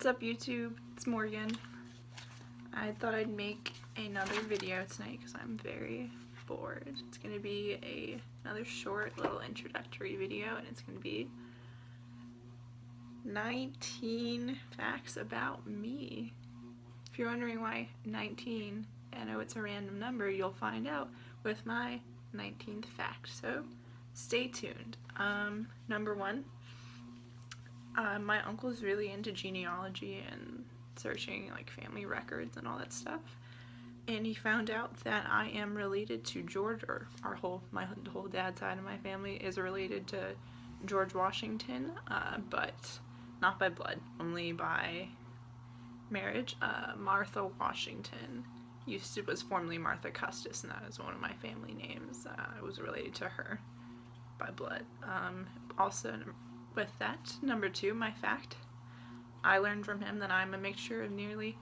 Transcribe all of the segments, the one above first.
What's up, YouTube? It's Morgan. I thought I'd make another video tonight because I'm very bored. It's going to be another short little introductory video, and it's going to be 19 facts about me. If you're wondering why 19, I know it's a random number, you'll find out with my 19th fact, so stay tuned. Number one, my uncle's really into genealogy and searching like family records and all that stuff, and he found out that I am related to George, or my whole dad's side of my family is related to George Washington, but not by blood, only by marriage. Martha Washington was formerly Martha Custis, and that is one of my family names. I was related to her by blood. Also, with that, number two, my fact, I learned from him that I'm a mixture of nearly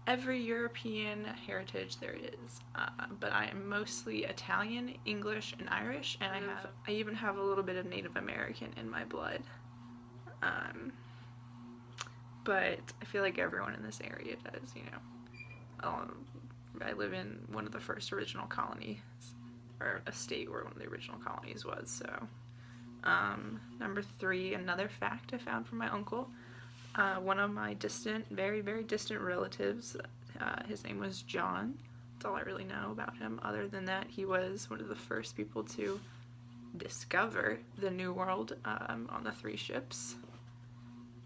every European heritage there is, but I am mostly Italian, English, and Irish, and I even have a little bit of Native American in my blood. But I feel like everyone in this area does, you know. I live in one of the first original colonies, or a state where one of the original colonies was, so. Number three, another fact I found from my uncle. One of my very, very distant relatives, his name was John. That's all I really know about him. Other than that, he was one of the first people to discover the New World on the 3 ships.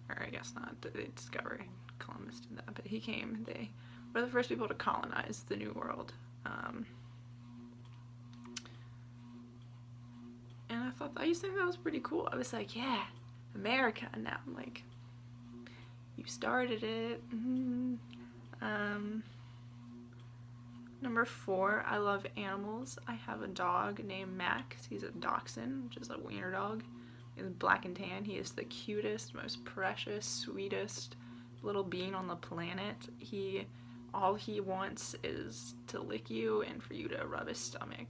Or I guess not, they discovered, Columbus did that, but he came. They were the first people to colonize the New World. And I used to think that was pretty cool. I was like, yeah, America. And now I'm like, you started it. Number 4, I love animals. I have a dog named Max. He's a dachshund, which is a wiener dog. He's black and tan. He is the cutest, most precious, sweetest little being on the planet. All he wants is to lick you and for you to rub his stomach.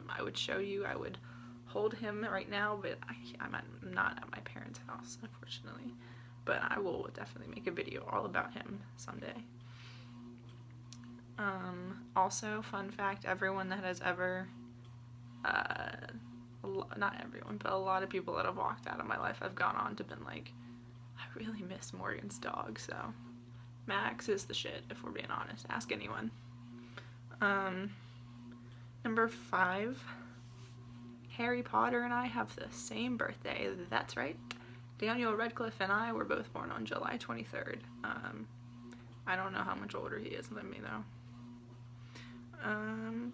I would show you. I would hold him right now, but I'm not at my parents' house, unfortunately. But I will definitely make a video all about him someday. Also, fun fact, everyone that has ever, not everyone, but a lot of people that have walked out of my life have gone on to been like, I really miss Morgan's dog, so Max is the shit, if we're being honest. Ask anyone. Number 5, Harry Potter and I have the same birthday. That's right. Daniel Radcliffe and I were both born on July 23rd. I don't know how much older he is than me, though.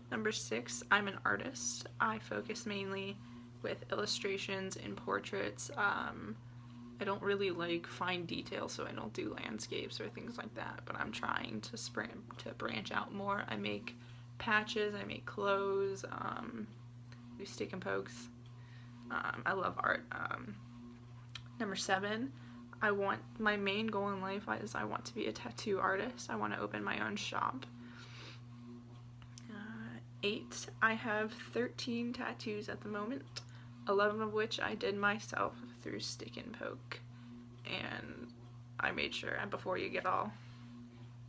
Number 6, I'm an artist. I focus mainly with illustrations and portraits. I don't really like fine detail, so I don't do landscapes or things like that, but I'm trying to branch out more. I make patches, I make clothes, do stick and pokes. I love art. Number 7, my main goal in life is I want to be a tattoo artist. I want to open my own shop. 8, I have 13 tattoos at the moment, 11 of which I did myself through stick and poke. And I made sure, before you get all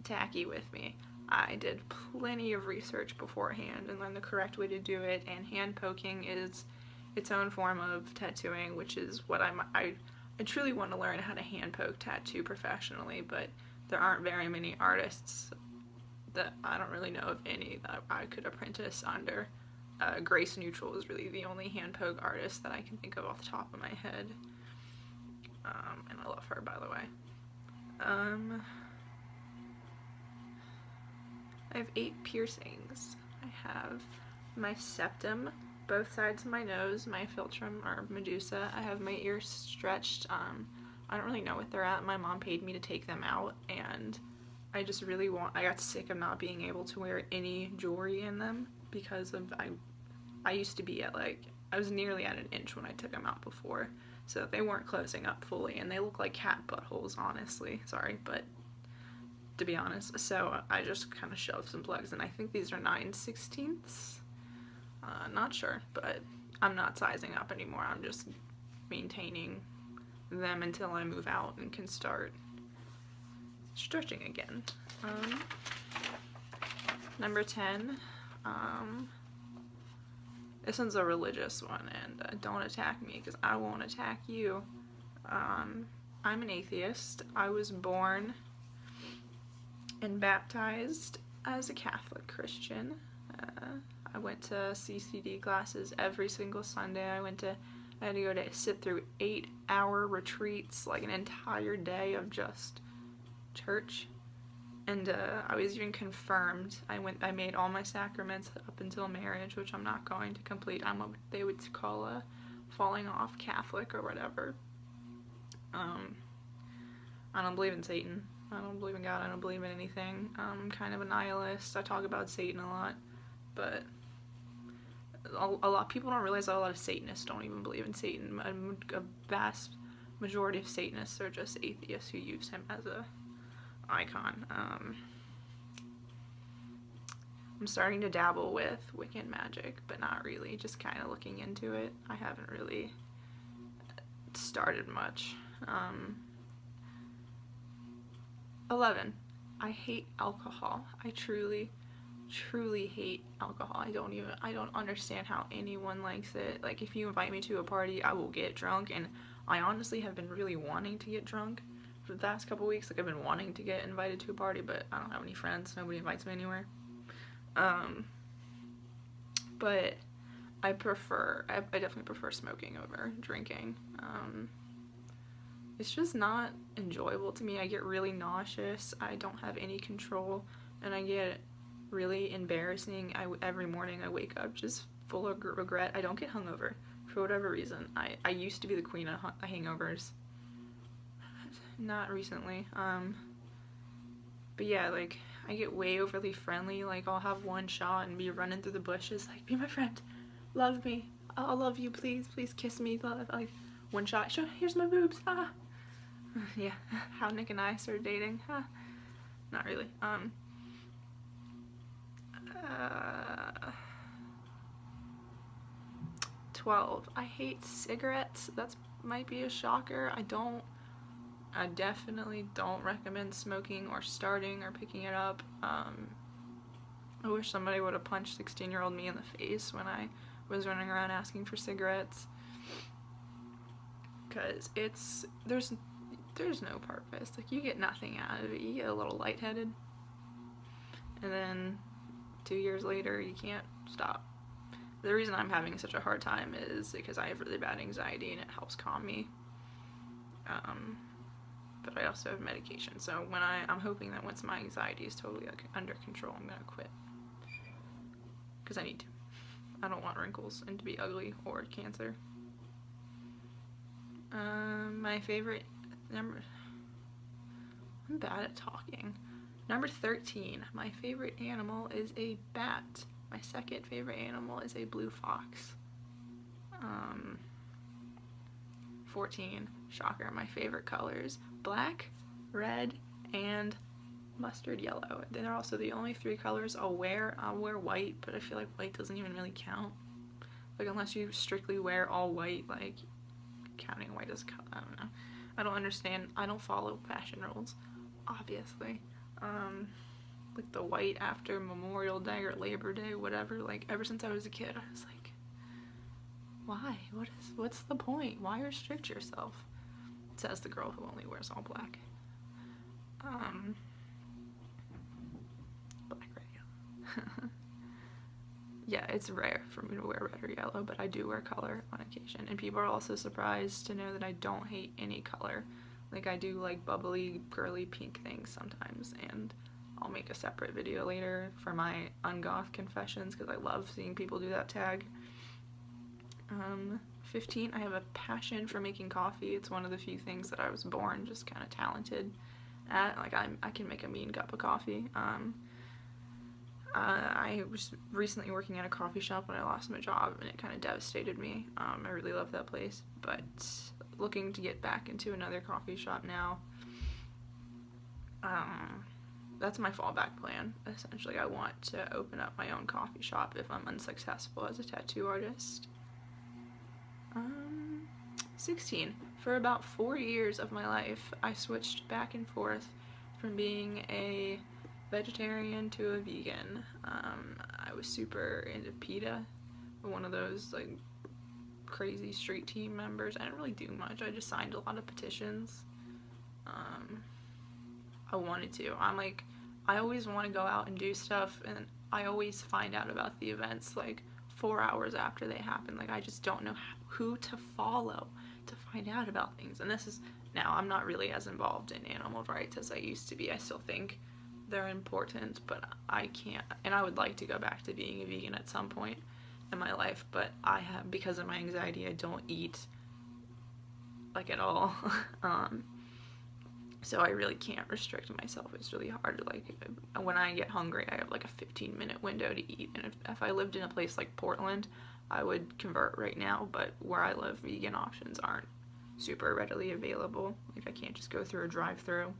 tacky with me, I did plenty of research beforehand and learned the correct way to do it, and hand poking is its own form of tattooing, which is what I truly want to learn how to hand poke tattoo professionally, but there aren't very many artists that I don't really know of any that I could apprentice under. Grace Neutral is really the only hand poke artist that I can think of off the top of my head. And I love her, by the way. I have 8 piercings. I have my septum, both sides of my nose, my philtrum or medusa. I have my ears stretched. I don't really know what they're at. My mom paid me to take them out, and I just really I got sick of not being able to wear any jewelry in them because of, I used to be at I was nearly at an inch when I took them out before, so they weren't closing up fully, and they look like cat buttholes, honestly. Sorry, but to be honest, so I just kind of shoved some plugs, and I think these are 9/16. Not sure, but I'm not sizing up anymore. I'm just maintaining them until I move out and can start stretching again. Number 10, this one's a religious one, and don't attack me because I won't attack you. I'm an atheist. I was born and baptized as a Catholic Christian. I went to CCD classes every single Sunday. I had to go to sit through 8-hour retreats, like an entire day of just church. And I was even confirmed. I made all my sacraments up until marriage, which I'm not going to complete. I'm what they would call a falling off Catholic or whatever. I don't believe in Satan. I don't believe in God. I don't believe in anything. I'm kind of a nihilist. I talk about Satan a lot, but a lot of people don't realize that a lot of Satanists don't even believe in Satan. A vast majority of Satanists are just atheists who use him as a icon. I'm starting to dabble with Wiccan magic, but not really, just kind of looking into it. I haven't really started much. 11. I hate alcohol. I truly hate alcohol. I don't understand how anyone likes it. Like, if you invite me to a party, I will get drunk, and I honestly have been really wanting to get drunk for the past couple weeks. Like, I've been wanting to get invited to a party, but I don't have any friends. Nobody invites me anywhere. But I definitely prefer smoking over drinking. It's just not enjoyable to me. I get really nauseous. I don't have any control, and I get really embarrassing. Every morning I wake up just full of regret. I don't get hungover for whatever reason. I used to be the queen of hangovers. Not recently. But yeah, like, I get way overly friendly. Like, I'll have one shot and be running through the bushes, like, be my friend, love me, I'll love you, please kiss me, like, one shot, here's my boobs, yeah, how Nick and I started dating, not really. 12, I hate cigarettes. That might be a shocker. I definitely don't recommend smoking or starting or picking it up. I wish somebody would have punched 16-year-old me in the face when I was running around asking for cigarettes. Because there's no purpose. Like, you get nothing out of it. You get a little lightheaded. And then 2 years later, you can't stop. The reason I'm having such a hard time is because I have really bad anxiety and it helps calm me. But I also have medication, so I'm hoping that once my anxiety is totally under control, I'm gonna quit. Because I need to. I don't want wrinkles and to be ugly or cancer. My favorite number... I'm bad at talking. Number 13. My favorite animal is a bat. My second favorite animal is a blue fox. 14. Shocker. My favorite colors: black, red, and mustard yellow. They're also the only 3 colors I'll wear. I'll wear white, but I feel like white doesn't even really count. Like, unless you strictly wear all white, like, counting white as color. I don't know. I don't understand. I don't follow fashion rules, obviously. Like, the white after Memorial Day or Labor Day, whatever, like, ever since I was a kid, I was like, why? What's the point? Why restrict yourself? Says the girl who only wears all black. Black, red, yellow. Yeah, it's rare for me to wear red or yellow, but I do wear color on occasion. And people are also surprised to know that I don't hate any color. Like, I do like bubbly, girly pink things sometimes, and I'll make a separate video later for my ungoth confessions because I love seeing people do that tag. 15, I have a passion for making coffee. It's one of the few things that I was born just kind of talented at. Like, I can make a mean cup of coffee. I was recently working at a coffee shop when I lost my job, and it kind of devastated me. I really love that place, but looking to get back into another coffee shop now. That's my fallback plan, essentially. I want to open up my own coffee shop if I'm unsuccessful as a tattoo artist. 16. For about 4 years of my life, I switched back and forth from being a vegetarian to a vegan. I was super into PETA, one of those like crazy street team members. I didn't really do much. I just signed a lot of petitions. I wanted to. I always want to go out and do stuff, and I always find out about the events like 4 hours after they happen. Like, I just don't know who to follow to find out about things. And this is, now I'm not really as involved in animal rights as I used to be. I still think they're important, but I can't, and I would like to go back to being a vegan at some point in my life, but because of my anxiety, I don't eat like at all. So I really can't restrict myself. It's really hard. Like, when I get hungry, I have like a 15-minute window to eat, and if I lived in a place like Portland, I would convert right now, but where I live, vegan options aren't super readily available. Like, I can't just go through a drive-through.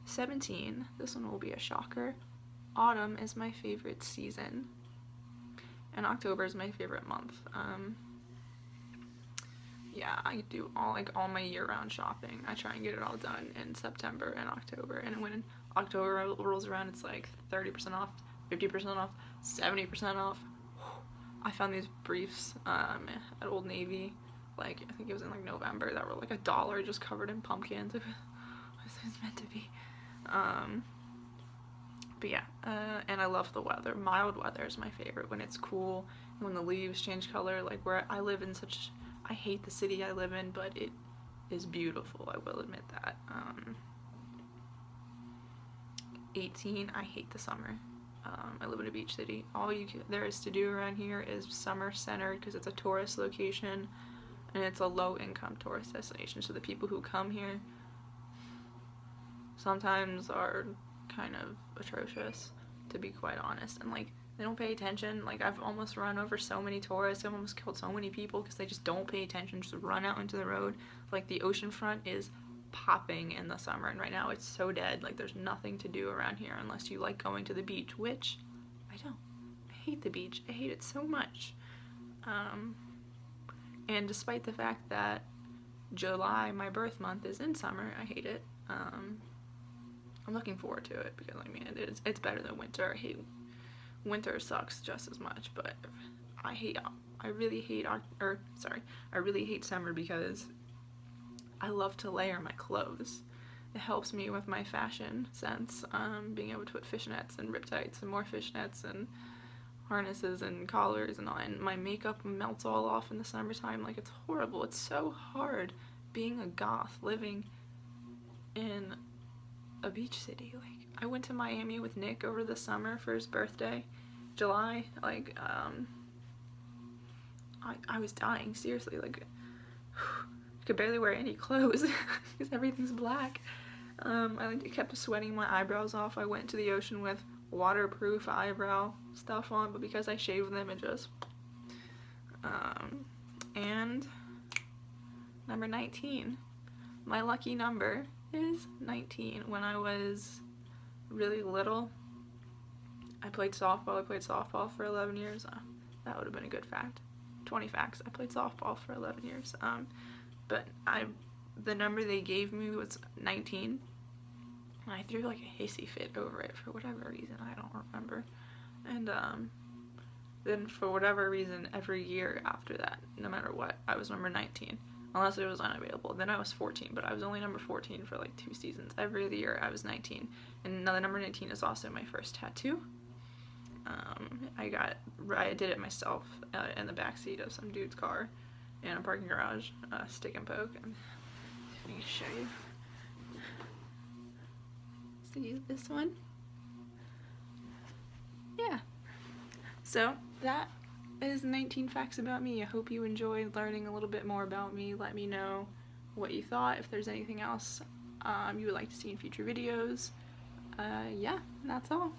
17, this one will be a shocker. Autumn is my favorite season, and October is my favorite month. Yeah, I do all my year-round shopping. I try and get it all done in September and October, and when October rolls around, it's like 30% off, 50% off, 70% off. I found these briefs at Old Navy, like, I think it was in like November, that were like $1 just covered in pumpkins. It was meant to be. But yeah, and I love the weather. Mild weather is my favorite, when it's cool, and when the leaves change color. Like, where I live in I hate the city I live in, but it is beautiful, I will admit that. 18, I hate the summer. I live in a beach city. All there is to do around here is summer centered, because it's a tourist location, and it's a low-income tourist destination, so the people who come here sometimes are kind of atrocious, to be quite honest, and like, they don't pay attention. Like, I've almost run over so many tourists. I've almost killed so many people because they just don't pay attention, just run out into the road. Like, the ocean front is popping in the summer, and right now it's so dead. Like, there's nothing to do around here unless you like going to the beach, which I don't. I hate the beach. I hate it so much. And despite the fact that July, my birth month, is in summer, I hate it. I'm looking forward to it because, I mean, it's better than winter. Winter sucks just as much, but I really hate summer because I love to layer my clothes. It helps me with my fashion sense, being able to put fishnets and riptights and more fishnets and harnesses and collars and all, and my makeup melts all off in the summertime. Like, it's horrible. It's so hard being a goth living in a beach city. Like, I went to Miami with Nick over the summer for his birthday, July. Like, I was dying, seriously. Like, I could barely wear any clothes because everything's black. I kept sweating my eyebrows off. I went to the ocean with waterproof eyebrow stuff on, but because I shaved them, it just and number 19, my lucky number is 19. When I was really little, I played softball for 11 years. That would have been a good fact. 20 facts. I played softball for 11 years. But the number they gave me was 19. And I threw like a hissy fit over it for whatever reason. I don't remember. And then for whatever reason, every year after that, no matter what, I was number 19. Unless it was unavailable. Then I was 14, but I was only number 14 for like 2 seasons. Every other year I was 19. And now the number 19 is also my first tattoo. I did it myself in the backseat of some dude's car in a parking garage, stick and poke. And let me show you. See this one? Yeah. So that is 19 facts about me. I hope you enjoyed learning a little bit more about me. Let me know what you thought, if there's anything else you would like to see in future videos. Yeah, that's all.